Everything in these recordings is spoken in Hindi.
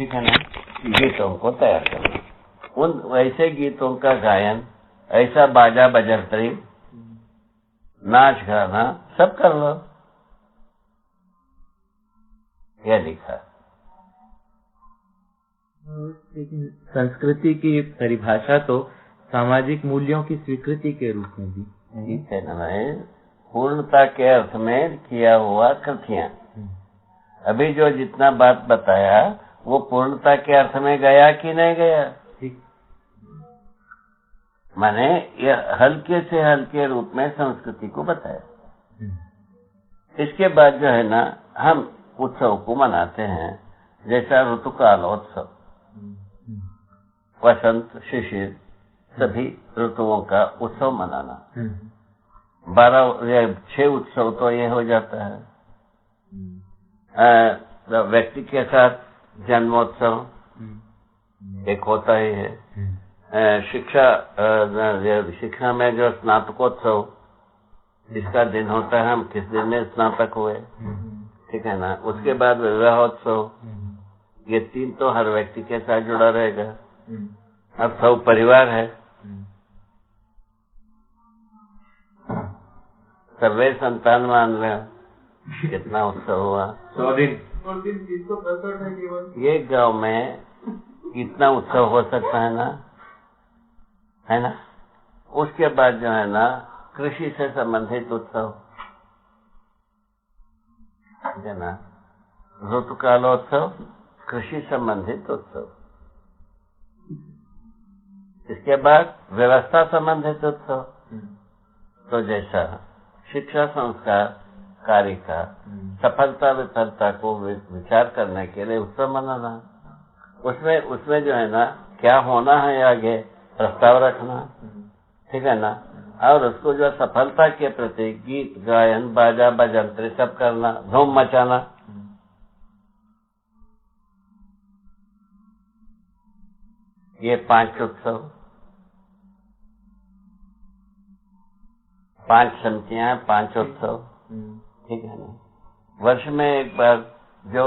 ठीक है ना, गीतों को तैयार करना, उन वैसे गीतों का गायन, ऐसा बाजा बजंत्री, नाच गाना सब कर लो, यह लिखा। लेकिन संस्कृति की परिभाषा तो सामाजिक मूल्यों की स्वीकृति के रूप में भी ठीक है ना भाई, पूर्णता के अर्थ में किया हुआ कृतियां। अभी जो जितना बात बताया वो पूर्णता के अर्थ में गया कि नहीं गया? ठीक। माने ये हल्के से हल्के रूप में संस्कृति को बताया। इसके बाद जो है ना, हम उत्सव को मनाते हैं, जैसा ऋतुकालोत्सव, वसंत, शिशिर, सभी ऋतुओं का उत्सव मनाना। 6 उत्सव तो ये हो जाता है। व्यक्ति के साथ जन्मोत्सव एक होता ही है। शिक्षा में जो स्नातकोत्सव, जिसका दिन होता है, हम किस दिन में स्नातक हुए, ठीक है ना। उसके बाद विवाहोत्सव, ये 3 तो हर व्यक्ति के साथ जुड़ा रहेगा। अब सब परिवार है, सर्वे संतान मान रहे, कितना उत्सव हुआ, 100 दिन। ये गांव में इतना उत्सव हो सकता है ना। उसके बाद जो है ना, कृषि से संबंधित उत्सव, है ना, ऋतुकालोत्सव, कृषि संबंधित उत्सव। इसके बाद व्यवस्था संबंधित उत्सव, तो जैसा शिक्षा संस्कार कार्य का सफलता विफलता को विचार करने के लिए उत्सव मनाना, उसमें जो है ना, क्या होना है आगे प्रस्ताव रखना, ठीक है ना। और उसको जो सफलता के प्रति गीत गायन बाजा बजंत्री सब करना, धूम मचाना। ये 5 उत्सव, 5 समितियां, 5 उत्सव, ठीक है ना। वर्ष में एक बार जो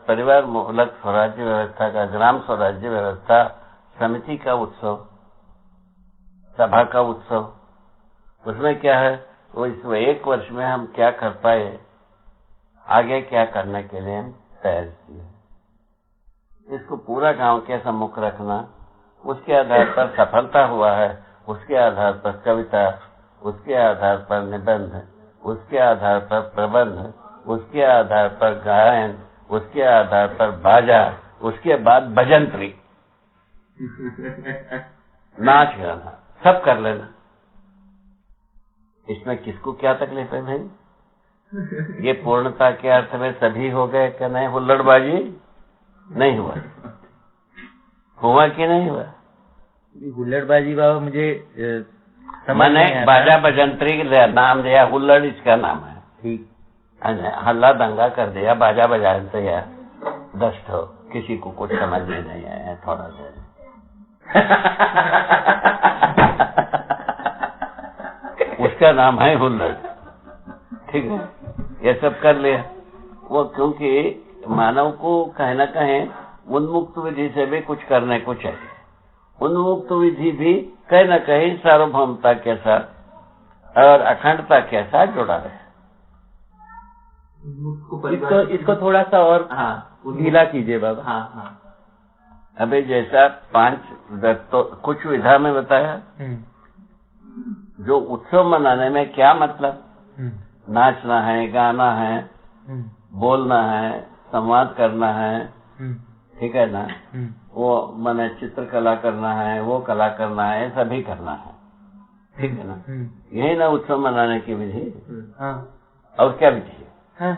परिवार मूलक स्वराज्य व्यवस्था का, ग्राम स्वराज्य व्यवस्था समिति का उत्सव, सभा का उत्सव, उसमें क्या है, वो इस 1 वर्ष में हम क्या कर पाए, आगे क्या करने के लिए हम तैयार किए, इसको पूरा गांव के सम्मुख रखना। उसके आधार पर सफलता हुआ है, उसके आधार पर कविता, उसके आधार पर निबंध, उसके आधार पर प्रबंध, उसके आधार पर गायन, उसके आधार पर बाजा, उसके बाद भजंत्री, नाच गाना सब कर लेना। इसमें किसको क्या तकलीफ है भाई? ये पूर्णता के अर्थ में सभी हो गए कि नहीं? हुल्लड़बाजी नहीं हुआ कि नहीं हुआ? हुल्लड़बाजी बाबा मुझे मैंने बाजा बजंत्री नाम दिया, हुल्लड़ इसका नाम है। ठीक। हल्ला दंगा कर दिया, बाजा बजाने से यार 10 ठो, किसी को कुछ समझ में नहीं आया थोड़ा सा। उसका नाम है हुल्लड़, ठीक है। ये सब कर लिया वो, क्योंकि मानव को कहीं ना कहीं उन्मुक्त विधि से भी कुछ करने को चाहिए। उन्मुक्त विधि भी कहीं न कहीं सार्वभौमता के साथ और अखंडता के साथ जुड़ा रहे। इसको थोड़ा सा और ढीला कीजिए बाबा। हाँ। अभी जैसा 5 तो कुछ विधा में बताया, जो उत्सव मनाने में क्या मतलब, नाचना है, गाना है, बोलना है, संवाद करना है, ठीक है ना। वो मैंने चित्रकला करना है, वो कला करना है, सभी करना है, ठीक है ना। यही ना उत्सव मनाने की विधि। और क्या विधि है?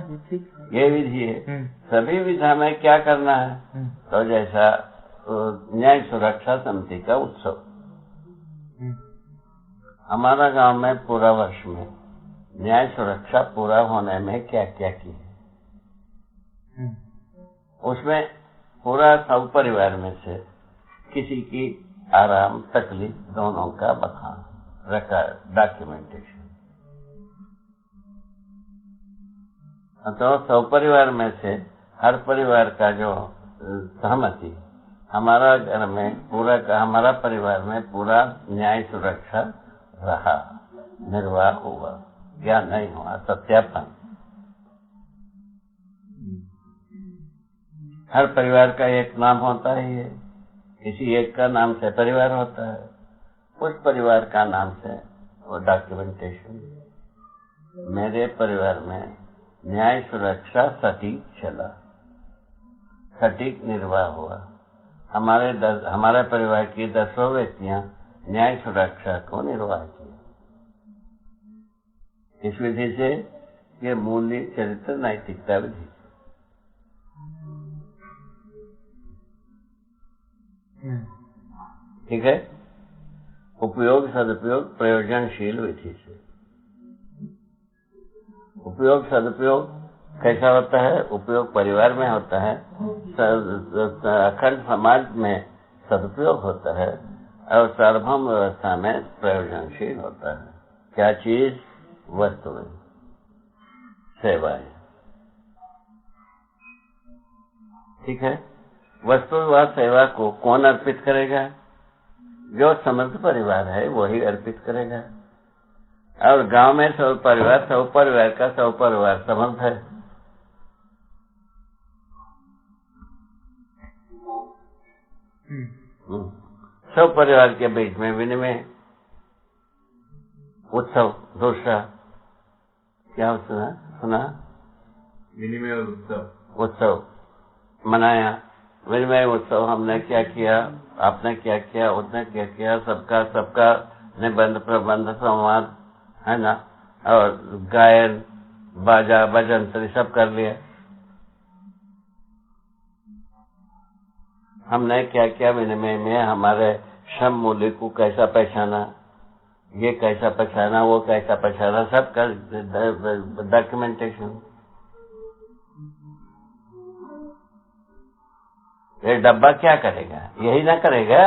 ये विधि है। सभी विधा में क्या करना है, तो जैसा न्याय सुरक्षा समिति का उत्सव, हमारा गांव में पूरा वर्ष में न्याय सुरक्षा पूरा होने में क्या क्या किए, उसमें पूरा सब परिवार में से किसी की आराम तकलीफ दोनों का बखान, रिकॉर्ड, डॉक्यूमेंटेशन। तो सब परिवार में से हर परिवार का जो सहमति, हमारा घर में पूरा हमारा परिवार में पूरा न्याय सुरक्षा रहा, निर्वाह हुआ, क्या नहीं हुआ, सत्यापन। हर परिवार का एक नाम होता ही है, किसी एक का नाम से परिवार होता है, उस परिवार का नाम से वो डॉक्यूमेंटेशन। मेरे परिवार में न्याय सुरक्षा सटीक चला, सटीक निर्वाह हुआ। हमारे परिवार की 10 व्यक्तियां न्याय सुरक्षा को निर्वाह किया। इस विधि से ये मूल्य चरित्र नैतिकता विधि। ठीक है। उपयोग सदुपयोग प्रयोजनशील विधि से। उपयोग सदुपयोग कैसा होता है? उपयोग परिवार में होता है, अखंड समाज में सदुपयोग होता है और सार्वभौम व्यवस्था में प्रयोजनशील होता है। क्या चीज? वस्तुएं, सेवाएं। ठीक है। वस्तु व सेवा को कौन अर्पित करेगा? जो समर्थ परिवार है वही अर्पित करेगा। और गांव में सब परिवार का सब परिवार समर्थ है। सब परिवार के बीच में विनिमय, उत्सव। दूसरा क्या सुना? विनिमय और उत्सव मनाया। विनिमय उत्सव, हमने क्या किया, आपने क्या किया, उसने क्या किया, सबका निबंध प्रबंध संवाद है ना, और गायन बाजा भजन सब कर लिया। हमने क्या किया विनिमय में? हमारे श्रम मूल्य को कैसा पहचाना, ये कैसा पहचाना, वो कैसा पहचाना, सब का डॉक्यूमेंटेशन। ये डब्बा क्या करेगा? यही ना करेगा।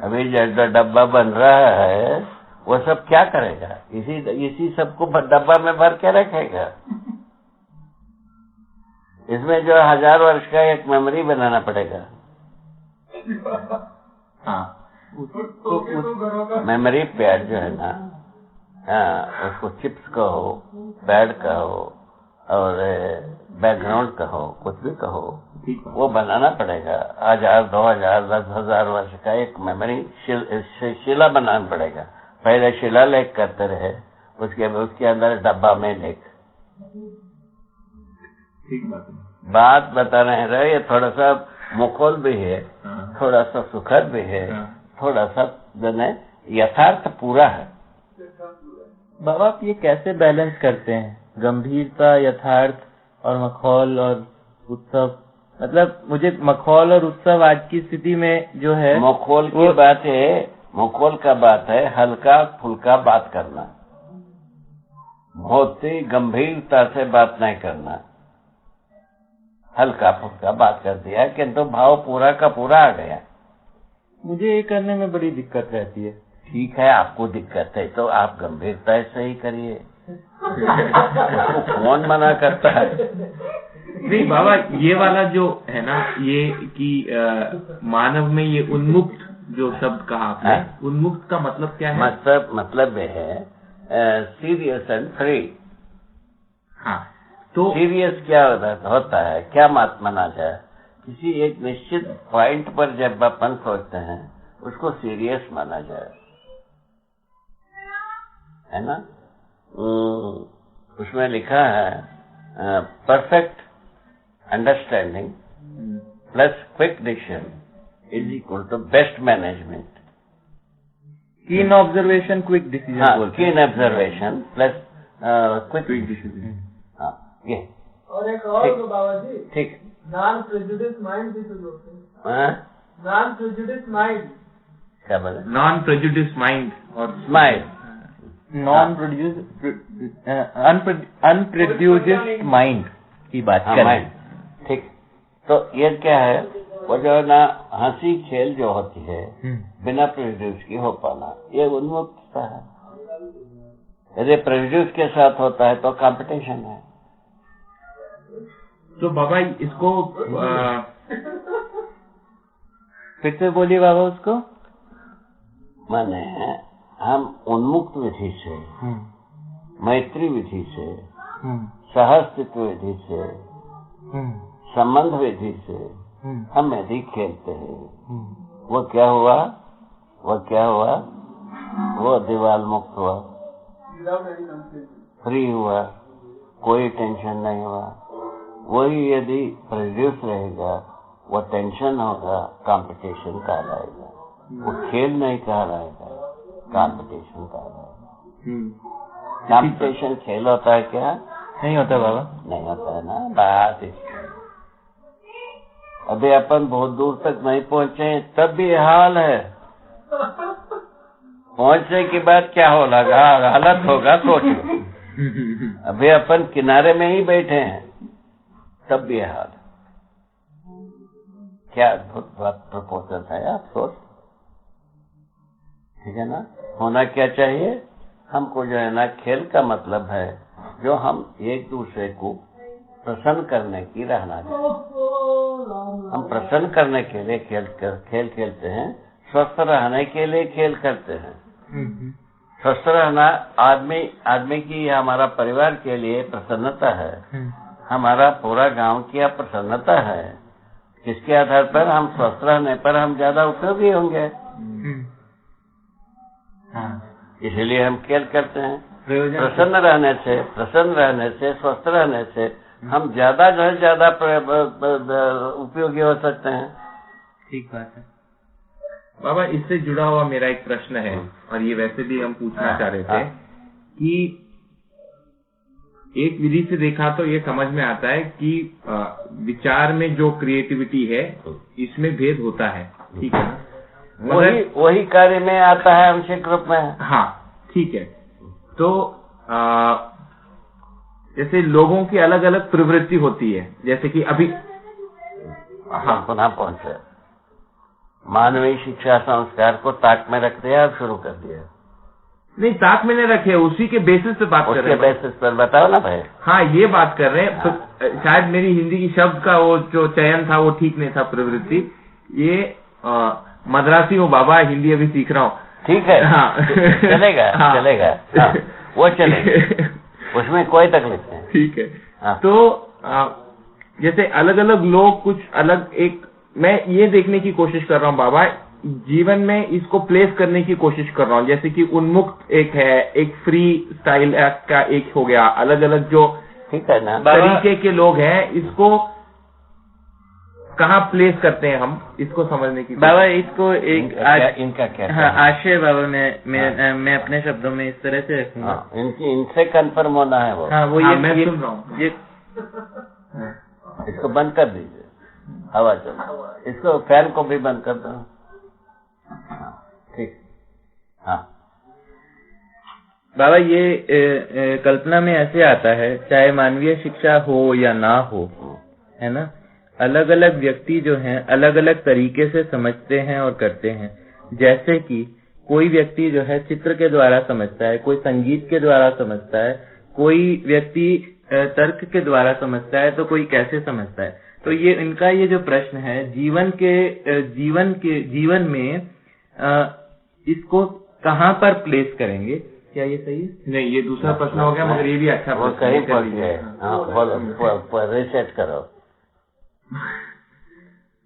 अभी जो डब्बा बन रहा है वो सब क्या करेगा? इसी सबको डब्बा में भर के रखेगा। इसमें जो 1000 वर्ष का एक मेमोरी बनाना पड़ेगा। हाँ, मेमोरी पैड जो है ना, हाँ, उसको चिप्स कहो, पैड कहो और बैकग्राउंड कहो, कुछ भी कहो, वो बनाना पड़ेगा। 1000, 2000, 10,000 वर्ष का एक मेमोरी शिला बनाना पड़ेगा। पहले शिलालेख करते रहे, उसके अंदर डब्बा में लेख। बात बता रहे, ये थोड़ा सा मुखोल भी है, थोड़ा सा सुखद भी है, थोड़ा सा यथार्थ पूरा है। बाबा, आप ये कैसे बैलेंस करते हैं? गंभीरता, यथार्थ और मखौल और उत्सव। मतलब मुझे मखौल और उत्सव आज की स्थिति में जो है, मखौल की बात है, मखौल का बात है हल्का फुल्का बात करना, बहुत ही गंभीरता से बात नहीं करना। हल्का फुल्का बात कर दिया किंतु भाव पूरा का पूरा आ गया। मुझे ये करने में बड़ी दिक्कत रहती है। ठीक है, आपको दिक्कत है तो आप गंभीरता से ही करिए। कौन मना करता है? नहीं बाबा, ये वाला जो है ना, ये कि मानव में ये उन्मुक्त जो शब्द कहा आपने, उन्मुक्त का मतलब क्या है? मतलब ये है सीरियस एंड फ्री। हाँ, तो सीरियस क्या होता है, क्या बात माना जाए? किसी एक निश्चित पॉइंट पर जब अपन सोचते हैं उसको सीरियस माना जाए, है ना। उसमें लिखा है perfect understanding plus quick decision is equal to best management. Keen observation quick decision. हाँ, keen observation plus quick decision. हाँ, ये और एक और तो बाबा जी, ठीक, नॉन प्रेजुडिस माइंड भी तो होते हैं। नॉन प्रेजुडिस माइंड क्या बोले? नॉन प्रेजुडिस माइंड और स्माइल, नॉन अनप्रेजुडिस्ड माइंड की बात हाँ, करें। माइंड। ठीक, तो ये क्या है, वो जो ना हंसी खेल जो होती है बिना प्रेजुडिस की हो पाना, ये उन्मुक्तता है। यदि प्रेजुडिस के साथ होता है तो कंपटीशन है। तो बाबा इसको फिर से बोलिए बाबा उसको। माने हम उन्मुक्त विधि से, मैत्री विधि से, सहस्तित्व विधि से, संबंध विधि से हम यदि खेलते हैं, वो क्या हुआ? वो दीवाल मुक्त हुआ, फ्री हुआ, कोई टेंशन नहीं हुआ। वही यदि प्रोड्यूस रहेगा, वो टेंशन होगा, कंपटीशन कहलाएगा। वो खेल नहीं कहलाएगा, कंपटीशन कहलाएगा। कंपटीशन खेल होता है क्या? नहीं होता बाबा। नहीं होता है ना, बात इसकी। अभी अपन बहुत दूर तक नहीं पहुंचे, तब भी हाल है। पहुंचने के बाद क्या होगा, हालत होगा, सोचो। अभी अपन किनारे में ही बैठे हैं, तब भी हाल। क्या अद्भुत बात प्रपोजल है, आप सोच। ठीक है ना? होना क्या चाहिए हमको, जो है ना, खेल का मतलब है जो हम एक दूसरे को प्रसन्न करने की रहना चाहिए। हम प्रसन्न करने के लिए खेल खेलते हैं, स्वस्थ रहने के लिए खेल करते हैं। स्वस्थ रहना आदमी की, हमारा परिवार के लिए प्रसन्नता है, हमारा पूरा गांव की प्रसन्नता है। किसके आधार पर? हम स्वस्थ रहने पर हम ज्यादा उपयोगी होंगे। इसलिए हम खेल करते हैं। प्रसन्न रहने से, स्वस्थ रहने से हम ज्यादा उपयोगी हो सकते हैं। ठीक बात है बाबा। इससे जुड़ा हुआ मेरा एक प्रश्न है, और ये वैसे भी हम पूछना चाह रहे थे कि एक विधि से देखा तो ये समझ में आता है कि विचार में जो क्रिएटिविटी है, इसमें भेद होता है, ठीक है ना? वही कार्य में आता है आंशिक रूप में। हाँ, ठीक है। तो जैसे लोगों की अलग अलग प्रवृत्ति होती है, जैसे कि अभी पुनः पहुंचे, मानवीय शिक्षा संस्कार को ताक में रख दिया और शुरू कर दिया। नहीं, ताक में नहीं रखे, उसी के बेसिस पे बात कर रहे हैं। उसके बेसिस पर बताओ ना भाई। हाँ, ये बात कर रहे हैं। तो शायद मेरी हिंदी की शब्द का वो जो चयन था वो ठीक नहीं था, प्रवृत्ति। ये मद्रासी हूँ बाबा, हिंदी अभी सीख रहा हूँ। ठीक है, हाँ। चलेगा, हाँ। चलेगा, हाँ। वो चलेगा, उसमें कोई तकलीफ नहीं। ठीक है, हाँ। तो जैसे अलग अलग लोग कुछ अलग, एक मैं ये देखने की कोशिश कर रहा हूँ बाबा, जीवन में इसको प्लेस करने की कोशिश कर रहा हूँ। जैसे कि उन्मुक्त एक है, एक फ्री स्टाइल का एक हो गया, अलग अलग जो ठीक है ना तरीके के लोग हैं, इसको कहाँ प्लेस करते हैं हम, इसको समझने की बाबा। इसको एक इनका क्या? हाँ, आशय बाबा, मैं अपने शब्दों में इस तरह से रखूंगा। इनसे कंफर्म होना है वो। हाँ, वो हाँ, मैं सुन रहा हूँ। इसको बंद कर दीजिए, हवा चल। इसको फैन को भी बंद कर दो। ठीक, हाँ बाबा। ये कल्पना में ऐसे आता है, चाहे मानवीय शिक्षा हो या ना हो, है ना, अलग अलग व्यक्ति जो हैं अलग अलग तरीके से समझते हैं और करते हैं। जैसे कि कोई व्यक्ति जो है चित्र के द्वारा समझता है, कोई संगीत के द्वारा समझता है, कोई व्यक्ति तर्क के द्वारा समझता है, तो कोई कैसे समझता है। तो ये इनका ये जो प्रश्न है, जीवन में इसको कहाँ पर प्लेस करेंगे, क्या ये सही है? नहीं, ये दूसरा प्रश्न हो गया, मगर ये भी अच्छा वो कहीं पहुंच गए। बोलो, रिसेट करो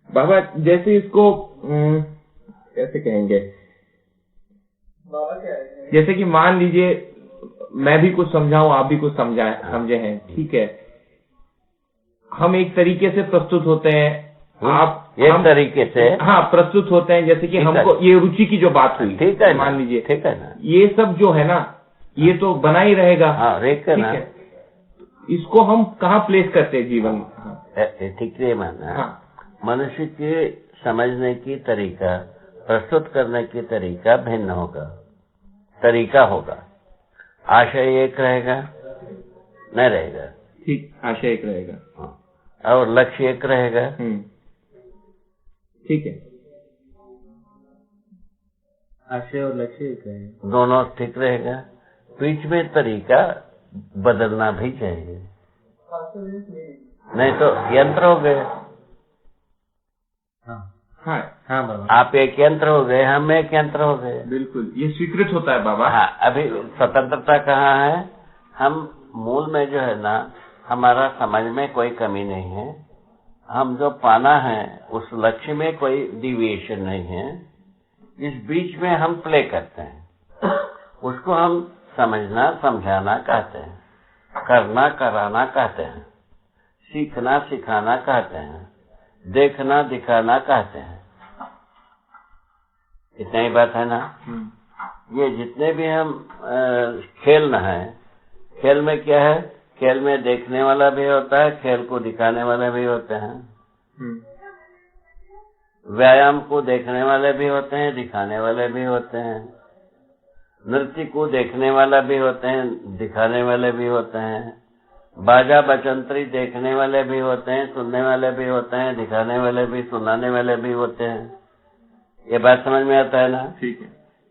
बाबा। जैसे इसको कैसे कहेंगे, जैसे कि मान लीजिए मैं भी कुछ समझाऊं, आप भी कुछ समझे हैं, ठीक है। हम एक तरीके से प्रस्तुत होते हैं, आप एक तरीके से, हाँ, प्रस्तुत होते हैं। जैसे कि हमको ये रुचि की जो बात हुई, ठीक है, मान लीजिए, ठीक है ना, ये सब जो है ना, ये तो बना ही रहेगा। हाँ, ठीक है। इसको हम कहाँ प्लेस करते हैं जीवन में? ठीक है, माना मनुष्य के समझने की तरीका, प्रस्तुत करने की तरीका भिन्न होगा, तरीका होगा। आशय एक रहेगा, नहीं रहेगा? ठीक, आशय एक रहेगा। हाँ। और लक्ष्य एक रहेगा। ठीक है, आशय और लक्ष्य एक रहेगा, दोनों ठीक रहेगा। बीच में तरीका बदलना भी चाहिए। नहीं तो यंत्र हो गए। हाँ हाँ बाबा, आप एक यंत्र हो गए, हम एक यंत्र हो गए। बिल्कुल, ये स्वीकृत होता है बाबा। हाँ, अभी स्वतंत्रता कहाँ है? हम मूल में जो है ना, हमारा समझ में कोई कमी नहीं है, हम जो पाना है उस लक्ष्य में कोई डिविएशन नहीं है, इस बीच में हम प्ले करते हैं, उसको हम समझना समझाना कहते हैं, करना कराना कहते हैं, सीखना सिखाना कहते हैं, देखना दिखाना कहते हैं। इतना ही बात है ना। ये जितने भी हम खेलना है, खेल में क्या है? खेल में देखने वाला भी होता है, खेल को दिखाने वाले भी होते हैं, व्यायाम को देखने वाले भी होते हैं, दिखाने वाले भी होते हैं, नृत्य को देखने वाला भी होते हैं, दिखाने वाले भी होते हैं, बाजा बचंत्री देखने वाले भी होते हैं, सुनने वाले भी होते हैं, दिखाने वाले भी, सुनाने वाले भी होते हैं। ये बात समझ में आता है ना? ठीक है।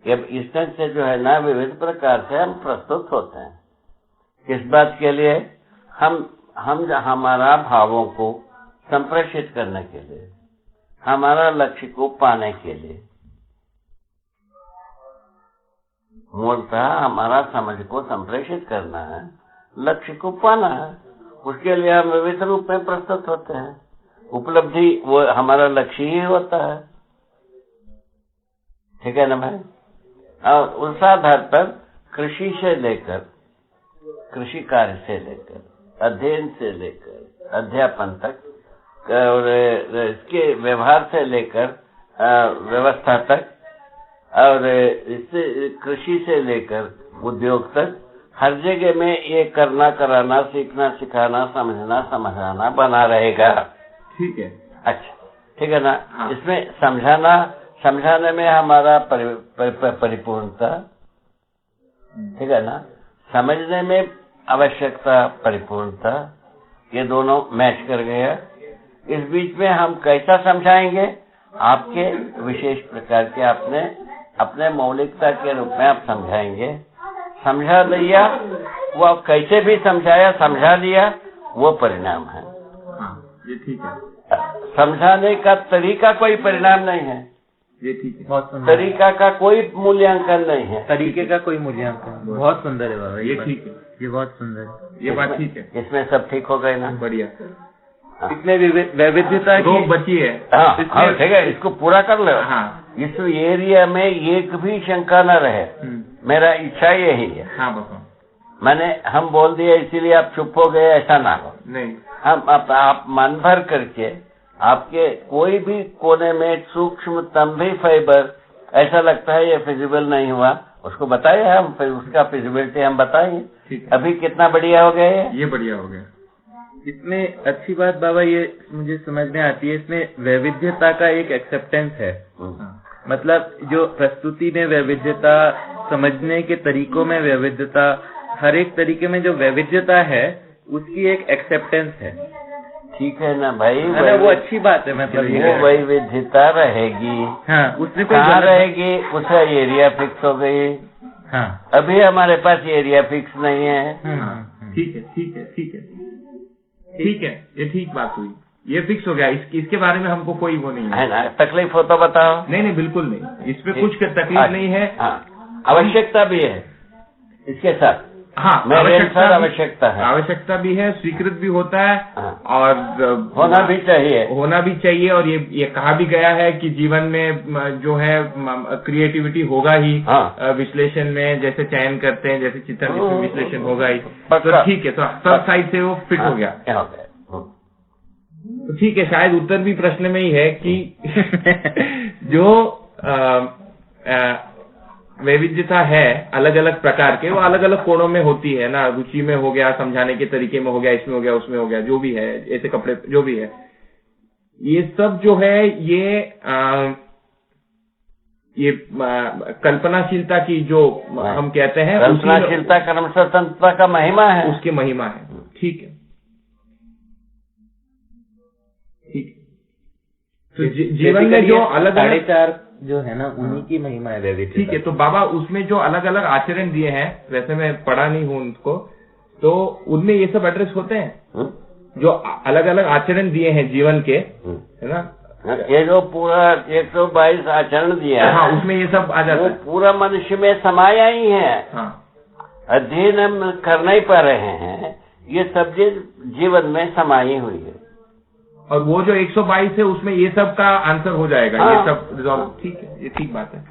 ये इस तरह से जो है ना, विविध प्रकार से हम प्रस्तुत होते हैं। किस बात के लिए? हम हमारा भावों को संप्रेषित करने के लिए, हमारा लक्ष्य को पाने के लिए। मूलतः हमारा समझ को संप्रेषित करना है, लक्ष्य को पाना है, उसके लिए हम विविध रूप में प्रस्तुत होते हैं। उपलब्धि वो हमारा लक्ष्य ही होता है। ठीक है ना भाई? और उस आधार पर कृषि से लेकर, कृषि कार्य से लेकर, अध्ययन से लेकर अध्यापन तक, और इसके व्यवहार से लेकर व्यवस्था तक, और इससे कृषि से लेकर उद्योग तक, हर जगह में ये करना कराना, सीखना सिखाना, समझना समझाना बना रहेगा। ठीक है। अच्छा, ठीक है ना? हाँ। इसमें समझाने में हमारा परिपूर्णता, ठीक है ना, समझने में आवश्यकता, परिपूर्णता, ये दोनों मैच कर गया। इस बीच में हम कैसा समझाएंगे? आपके विशेष प्रकार के अपने मौलिकता के रूप में आप समझाएंगे। समझा लिया, वो कैसे भी समझा लिया, वो परिणाम है। हाँ, ये ठीक है। समझाने का तरीका कोई परिणाम नहीं है, ये ठीक है। बहुत सुंदर। तरीका का कोई मूल्यांकन नहीं है, तरीके का कोई मूल्यांकन। बहुत सुंदर है बाबा, ये ठीक है। ये बहुत सुंदर है। ये बात ठीक है। इसमें सब ठीक हो गए ना? बढ़िया। इसमें वैविध्यता दो की बची है। हाँ, ठीक है, इसको पूरा कर लो। हाँ। इस एरिया में एक भी शंका न रहे, मेरा इच्छा यही है। हाँ बाबा। हम बोल दिए इसीलिए आप चुप हो गए, ऐसा ना हो। नहीं, हम आप मन भर करके आपके कोई भी कोने में सूक्ष्मतम भी फाइबर ऐसा लगता है ये फिजिबल नहीं हुआ, उसको बताइए, हम फिर उसका फिजिबिलिटी हम बताएंगे। ठीक है। अभी कितना बढ़िया हो गया है ये बढ़िया हो गया। इसमें अच्छी बात बाबा ये मुझे समझ में आती है, इसमें वैविध्यता का एक एक्सेप्टेंस है। मतलब जो प्रस्तुति में वैविध्यता, समझने के तरीकों में वैविध्यता, हर एक तरीके में जो वैविध्यता है उसकी एक एक्सेप्टेंस है। ठीक है ना भाई? है ना? वो अच्छी बात है। मतलब वो वैविध्यता रहेगी। हाँ, उसमें कोई कहाँ गलत- रहेगी? उसका एरिया फिक्स हो गई। हाँ। अभी हमारे पास एरिया फिक्स नहीं है। ठीक है, ठीक है, ठीक है, ठीक है। ये ठीक बात हुई, ये फिक्स हो गया। इसके बारे में हमको कोई वो नहीं है ना? तकलीफ हो तो बताओ। नहीं नहीं, बिल्कुल नहीं, इसमें कुछ तकलीफ नहीं है। हाँ, आवश्यकता भी है इसके साथ। हाँ, आवश्यकता है, आवश्यकता भी है, स्वीकृत भी होता है। हाँ। और होना भी चाहिए, होना भी चाहिए। और ये कहा भी गया है कि जीवन में जो है क्रिएटिविटी होगा ही। हाँ। विश्लेषण में जैसे चयन करते हैं, जैसे चित्रण विश्लेषण होगा ही। पक्का। तो ठीक है, तो सब साइड से वो फिट हो गया। तो ठीक है, शायद उत्तर भी प्रश्न में ही है कि जो वैविध्यता है अलग अलग प्रकार के, वो अलग अलग कोणों में होती है ना। रुचि में हो गया, समझाने के तरीके में हो गया, इसमें हो गया, उसमें हो गया, जो भी है, ऐसे कपड़े जो भी है, ये सब जो है ये कल्पनाशीलता की जो हम कहते हैं, कल्पनाशीलता कर्म स्वतंत्रता का महिमा है, उसकी महिमा है। ठीक है, ठीक। तो जीवन में जो अलग अलग 4.5 जो है ना, उन्हीं की महिमा है वैविध्यता। ठीक है, तो बाबा उसमें जो अलग अलग आचरण दिए हैं, वैसे मैं पढ़ा नहीं हूँ उनको, तो उनमें ये सब एड्रेस होते हैं। जो अलग अलग आचरण दिए हैं जीवन के, है ना, ये जो पूरा 122 आचरण दिया है, हाँ, उसमें ये सब आ जाता वो है। पूरा मनुष्य में समाया ही है। हाँ, अध्ययन हम कर नहीं पा रहे हैं, ये सब चीज जीवन में समाई हुई है। और वो जो 122 है उसमें ये सब का आंसर हो जाएगा, हाँ। ये सब रिजॉल्व। ठीक है, ये ठीक बात है।